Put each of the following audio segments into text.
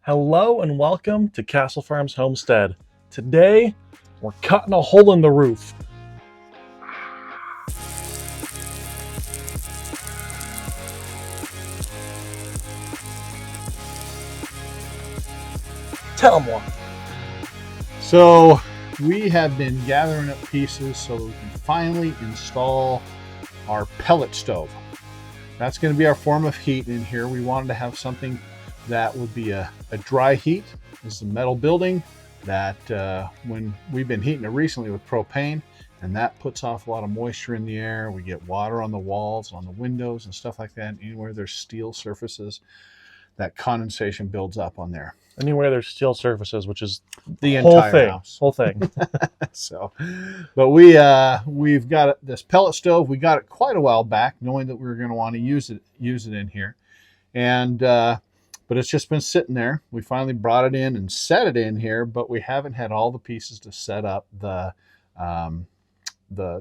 Hello and welcome to Castle Farms Homestead. Today, we're cutting a hole in the roof. Tell them why. So we have been gathering up pieces so that we can finally install our pellet stove. That's going to be our form of heat in here. We wanted to have something that would be a dry heat. This is a metal building that when we've been heating it recently with propane, and that puts off a lot of moisture in the air. We get water on the walls, on the windows and stuff like that. Anywhere there's steel surfaces, that condensation builds up on there. Anywhere there's steel surfaces, which is The whole entire thing. house. Whole thing. So, but we've got this pellet stove. We got it quite a while back, knowing that we were going to want to use it in here, and but it's just been sitting there. We finally brought it in and set it in here, but we haven't had all the pieces to set up the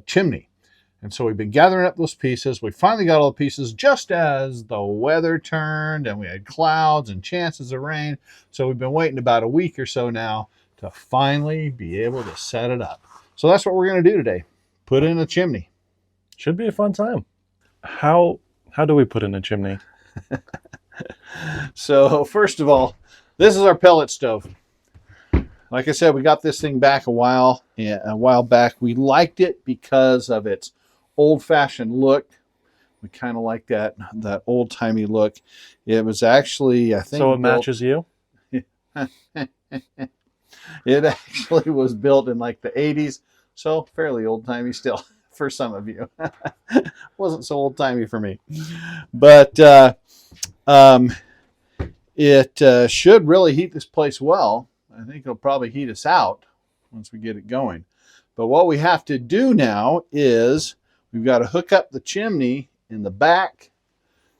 chimney. And so we've been gathering up those pieces. We finally got all the pieces just as the weather turned and we had clouds and chances of rain. So we've been waiting about a week or so now to finally be able to set it up. So that's what we're going to do today. Put in a chimney. Should be a fun time. How do we put in a chimney? So first of all, this is our pellet stove. Like I said, we got this thing back a while back. We liked it because of its old-fashioned look. We kind of like that old-timey look. It was actually, I think, So it matches you? It actually was built in like the 80s, so fairly old-timey still for some of you. Wasn't so old-timey for me. But it should really heat this place well. I think it'll probably heat us out once we get it going. But what we have to do now is we've got to hook up the chimney in the back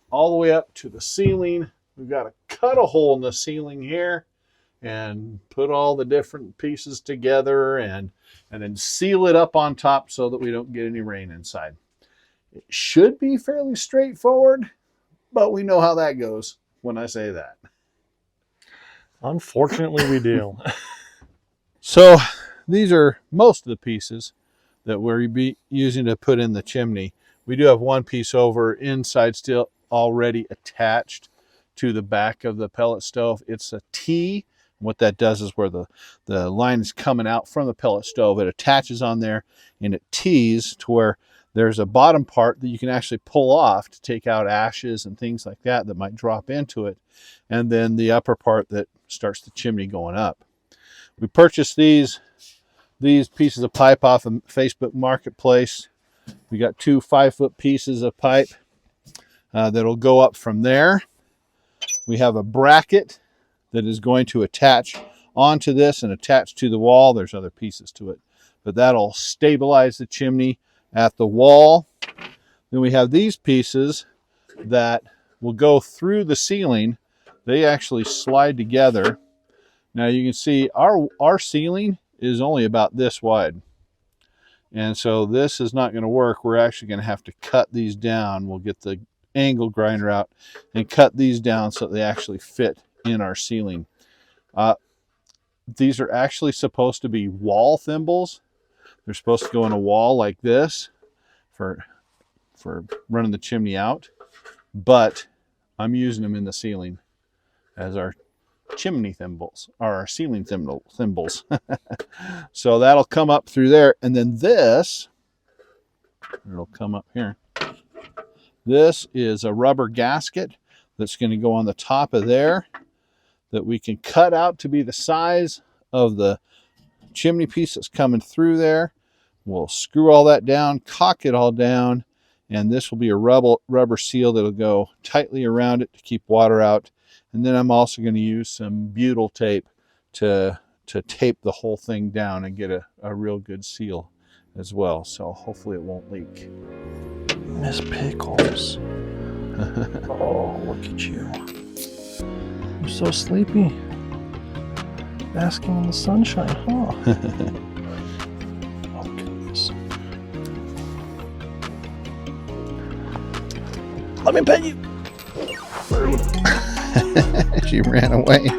all the way up to the ceiling. We've got to cut a hole in the ceiling here and put all the different pieces together and then seal it up on top so that we don't get any rain inside. It should be fairly straightforward, but we know how that goes when I say that. Unfortunately, we do. So these are most of the pieces that we'll be using to put in the chimney. We do have one piece over inside still already attached to the back of the pellet stove. It's a T. What that does is where the line is coming out from the pellet stove, it attaches on there and it tees to where there's a bottom part that you can actually pull off to take out ashes and things like that might drop into it. And then the upper part that starts the chimney going up. We purchased these pieces of pipe off of Facebook Marketplace. We got two 5-foot pieces of pipe that'll go up from there. We have a bracket that is going to attach onto this and attach to the wall. There's other pieces to it, but that'll stabilize the chimney at the wall. Then we have these pieces that will go through the ceiling. They actually slide together. Now you can see our ceiling is only about this wide. And so this is not going to work. We're actually going to have to cut these down. We'll get the angle grinder out and cut these down so they actually fit in our ceiling. These are actually supposed to be wall thimbles. They're supposed to go in a wall like this for running the chimney out. But I'm using them in the ceiling as our chimney thimbles, or our ceiling thimbles. So that'll come up through there, and then this, it'll come up here. This is a rubber gasket that's going to go on the top of there that we can cut out to be the size of the chimney piece that's coming through there. We'll screw all that down, caulk it all down, and this will be a rubber seal that'll go tightly around it to keep water out. And then I'm also going to use some butyl tape to tape the whole thing down and get a real good seal as well. So hopefully it won't leak. Miss Pickles. Oh, look at you. You're so sleepy. Basking in the sunshine, huh? Oh, goodness. Let me pet you. She ran away.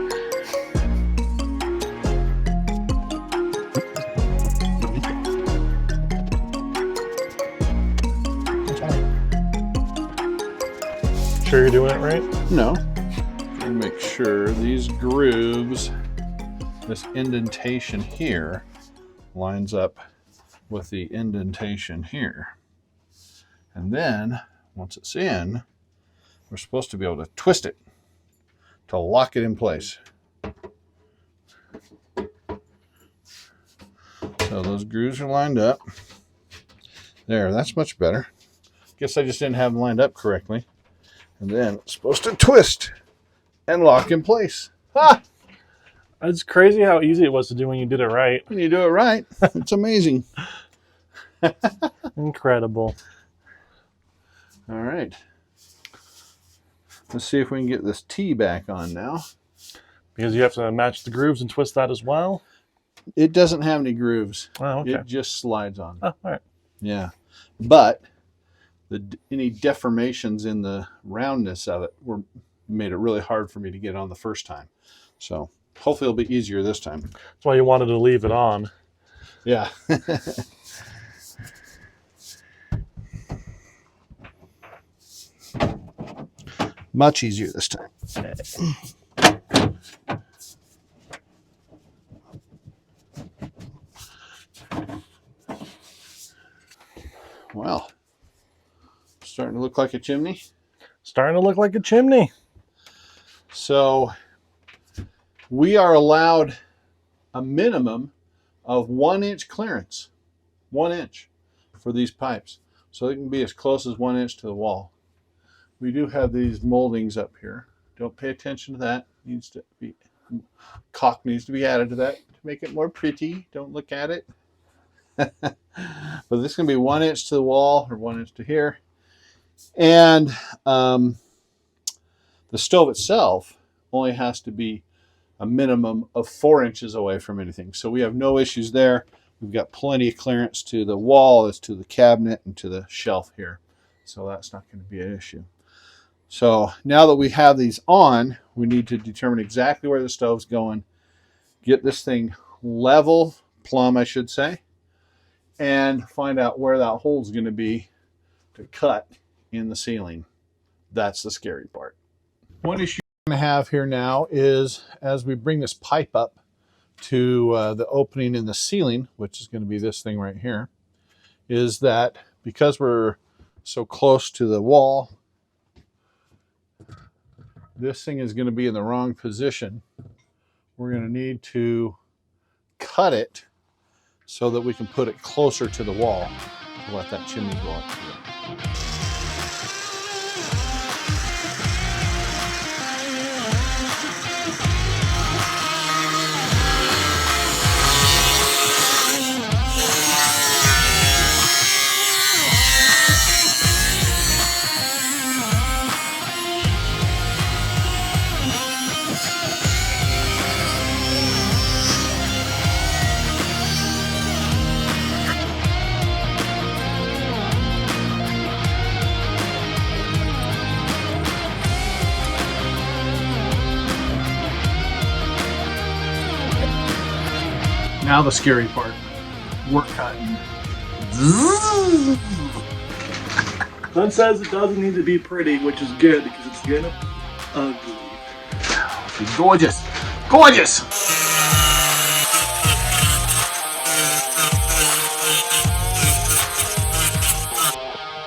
sure you're doing it right? No. Make sure these grooves, this indentation here, lines up with the indentation here. And then, once it's in, we're supposed to be able to twist it to lock it in place. So those grooves are lined up. There, that's much better. Guess I just didn't have them lined up correctly. And then it's supposed to twist and lock in place. Ha! It's crazy how easy it was to do when you did it right. When you do it right, it's amazing. Incredible. All right. Let's see if we can get this T back on now. Because you have to match the grooves and twist that as well? It doesn't have any grooves. Oh, okay. It just slides on. Oh, all right. Yeah. But any deformations in the roundness of it made it really hard for me to get on the first time. So hopefully it'll be easier this time. That's why you wanted to leave it on. Yeah. Much easier this time. Well, starting to look like a chimney. Starting to look like a chimney. So we are allowed a minimum of 1 inch clearance, 1 inch for these pipes. So they can be as close as 1 inch to the wall. We do have these moldings up here. Don't pay attention to that. Caulk needs to be added to that to make it more pretty. Don't look at it. But this is going to be 1 inch to the wall or 1 inch to here. And the stove itself only has to be a minimum of 4 inches away from anything. So we have no issues there. We've got plenty of clearance to the wall, as to the cabinet, and to the shelf here. So that's not going to be an issue. So now that we have these on, we need to determine exactly where the stove's going, get this thing level, plumb I should say, and find out where that hole's going to be to cut in the ceiling. That's the scary part. One issue we're going to have here now is as we bring this pipe up to the opening in the ceiling, which is going to be this thing right here, is that because we're so close to the wall, this thing is going to be in the wrong position. We're going to need to cut it so that we can put it closer to the wall to let that chimney go up to it. Now the scary part, work cutting. Son says it doesn't need to be pretty, which is good because it's gonna ugly. She's gorgeous, gorgeous.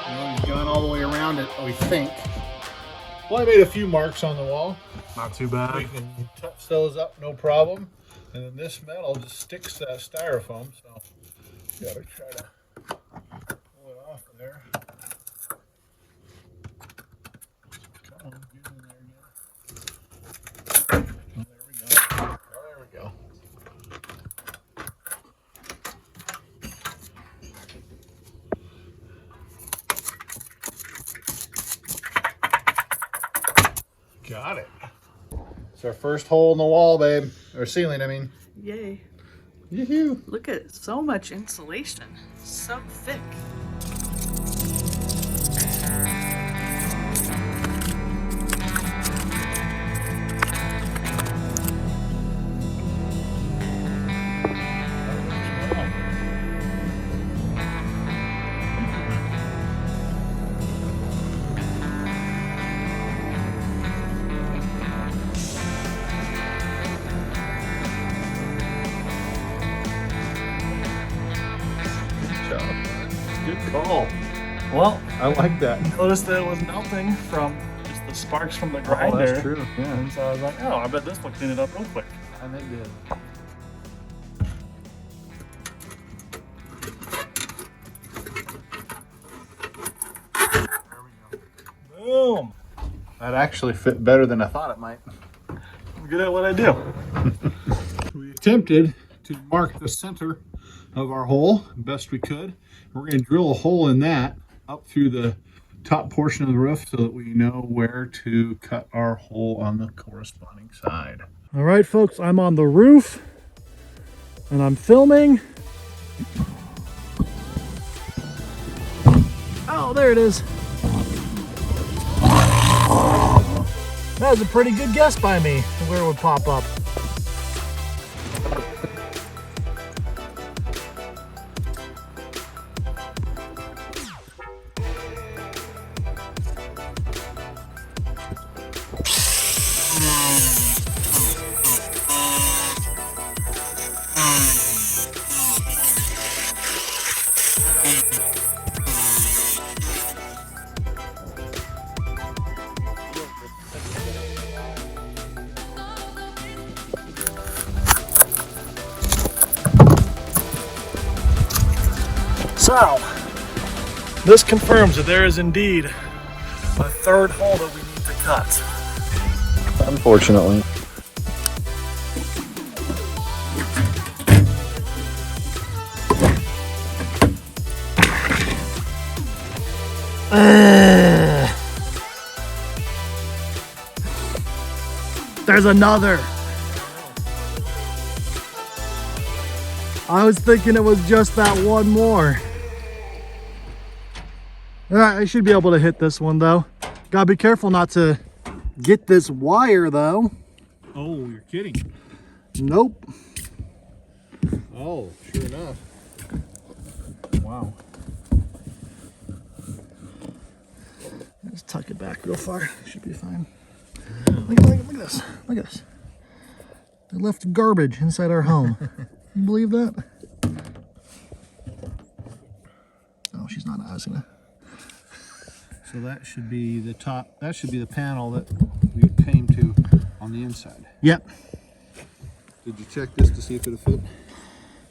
Well, we've gone all the way around it, we think. Well, I made a few marks on the wall. Not too bad. We can touch those up, no problem. And then this metal just sticks to that styrofoam, so you gotta try to pull it off of there. Come on, get in there again. Oh, there we go. Oh, there we go. Got it. It's our first hole in the wall, babe. Or ceiling, I mean. Yay. Yoo-hoo. Look at it. So much insulation. So thick. Oh, well, I like that. noticed that it was melting from just the sparks from the grinder. Oh, that's true. Yeah, And so I was like, oh, I bet this will clean it up real quick. and it did. Boom. That actually fit better than I thought it might. I'm good at what I do. We attempted to mark the center of our hole best we could. We're going to drill a hole in that up through the top portion of the roof so that we know where to cut our hole on the corresponding side. All right, folks, I'm on the roof and I'm filming. Oh, there it is. That was a pretty good guess by me where it would pop up. So, this confirms that there is indeed a third hole that we need to cut. Unfortunately. There's another. I was thinking it was just that one more. All right, I should be able to hit this one though. Gotta be careful not to get this wire though. Oh, you're kidding. Nope. Oh, sure enough. Wow. Let's tuck it back real far. Should be fine. Look at this. Look at this. They left garbage inside our home. You believe that? Oh, she's not. I was gonna. So that should be the top, that should be the panel that we came to on the inside. Yep. Did you check this to see if it'll fit?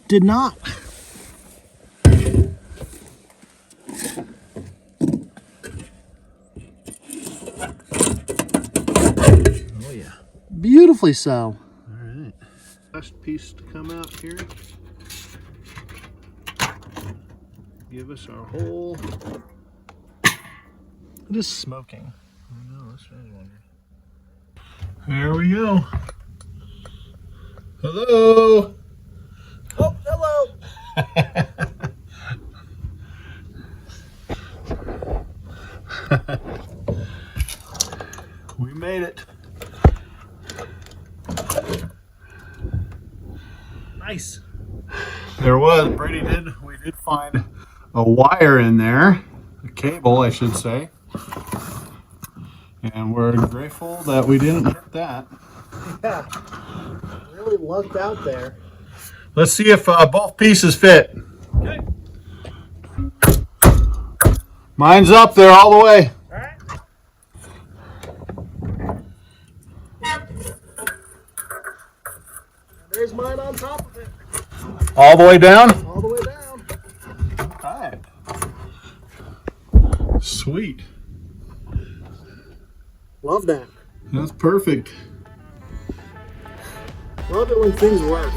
Did not. Oh yeah. Beautifully so. All right. Last piece to come out here. Give us our hole. It is smoking. I know, that's what I was wondering. There we go. Hello. Oh, hello. We made it. Nice. There was, we did find a wire in there, a cable I should say. And we're grateful that we didn't hit that. Yeah. Really lucked out there. Let's see if both pieces fit. Okay. Mine's up there all the way. All right. There's mine on top of it. All the way down? All the way down. All right. Sweet. Love that. That's perfect. Love it when things work.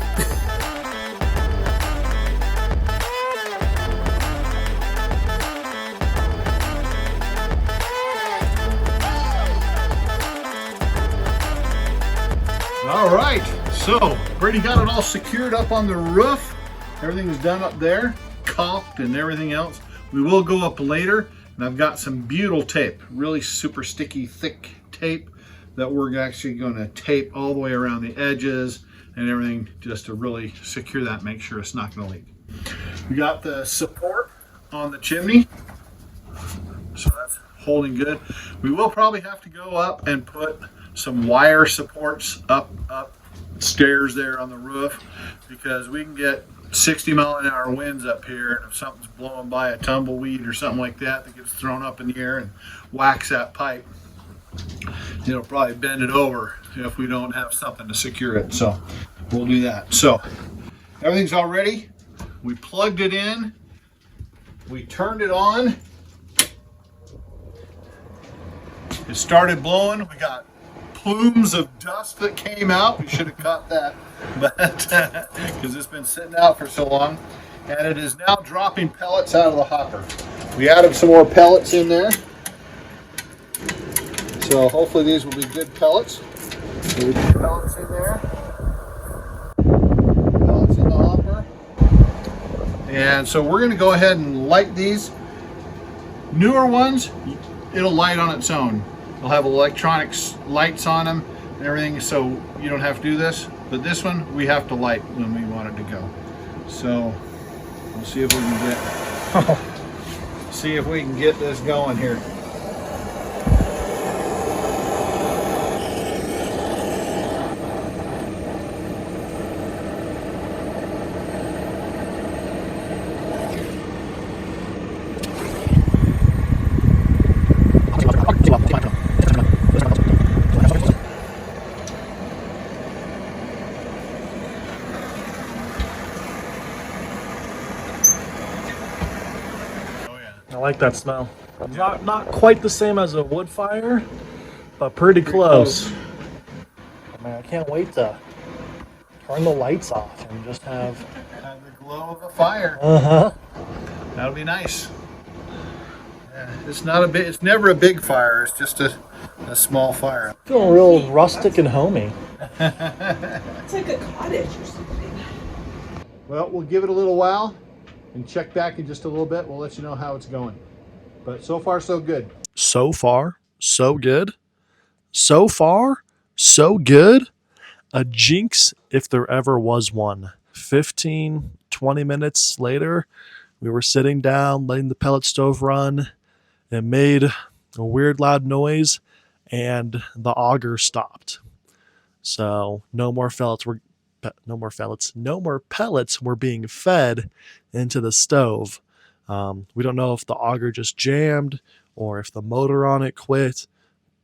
All right, so Brady got it all secured up on the roof. Everything's done up there, caulked and everything else. We will go up later, and I've got some butyl tape, really super sticky, thick tape that we're actually going to tape all the way around the edges and everything just to really secure that, make sure it's not going to leak. We got the support on the chimney, so that's holding good. We will probably have to go up and put some wire supports up stairs there on the roof, because we can get 60-mile-an-hour winds up here, and if something's blowing by a tumbleweed or something like that that gets thrown up in the air and whacks that pipe, it'll probably bend it over if we don't have something to secure it. So we'll do that. So everything's all ready. We plugged it in. We turned it on. It started blowing. We got plumes of dust that came out. We should have caught that, but because it's been sitting out for so long. And it is now dropping pellets out of the hopper. We added some more pellets in there. So hopefully these will be good pellets. So we put pellets in there. Pellets in the hopper. And so we're going to go ahead and light these. Newer ones, it'll light on its own. They'll have electronic lights on them and everything, so you don't have to do this. But this one, we have to light when we want it to go. So we'll see if we can get this going here. I like that smell. Not quite the same as a wood fire, but pretty close. I mean, I can't wait to turn the lights off and just have the glow of a fire. That'll be nice. Yeah, it's not a big. It's never a big fire. It's just a small fire. Feeling real rustic and homey. It's like a cottage or something. Well, we'll give it a little while and check back in just a little bit. We'll let you know how it's going. But so far, so good. So far, so good. So far, so good. A jinx if there ever was one. 15, 20 minutes later, we were sitting down, letting the pellet stove run. It made a weird loud noise, and the auger stopped. So no more pellets were being fed into the stove. We don't know if the auger just jammed or if the motor on it quit,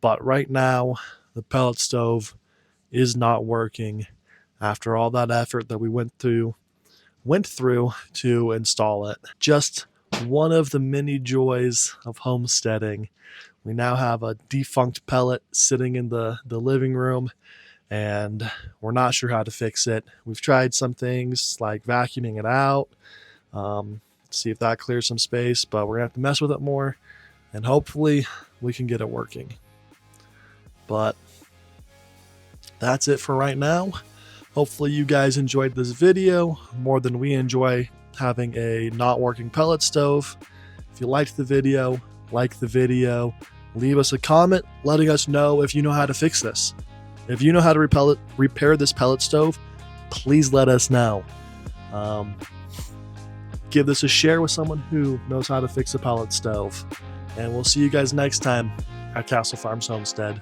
but right now the pellet stove is not working after all that effort that we went through to install it. Just one of the many joys of homesteading. We now have a defunct pellet sitting in the living room, and we're not sure how to fix it. We've tried some things like vacuuming it out, see if that clears some space, but we're gonna have to mess with it more, and hopefully we can get it working. But that's it for right now. Hopefully you guys enjoyed this video more than we enjoy having a not working pellet stove. If you liked the video, like the video, leave us a comment letting us know if you know how to fix this. If you know how to repair this pellet stove, please let us know. Give this a share with someone who knows how to fix a pellet stove. And we'll see you guys next time at Castle Farms Homestead.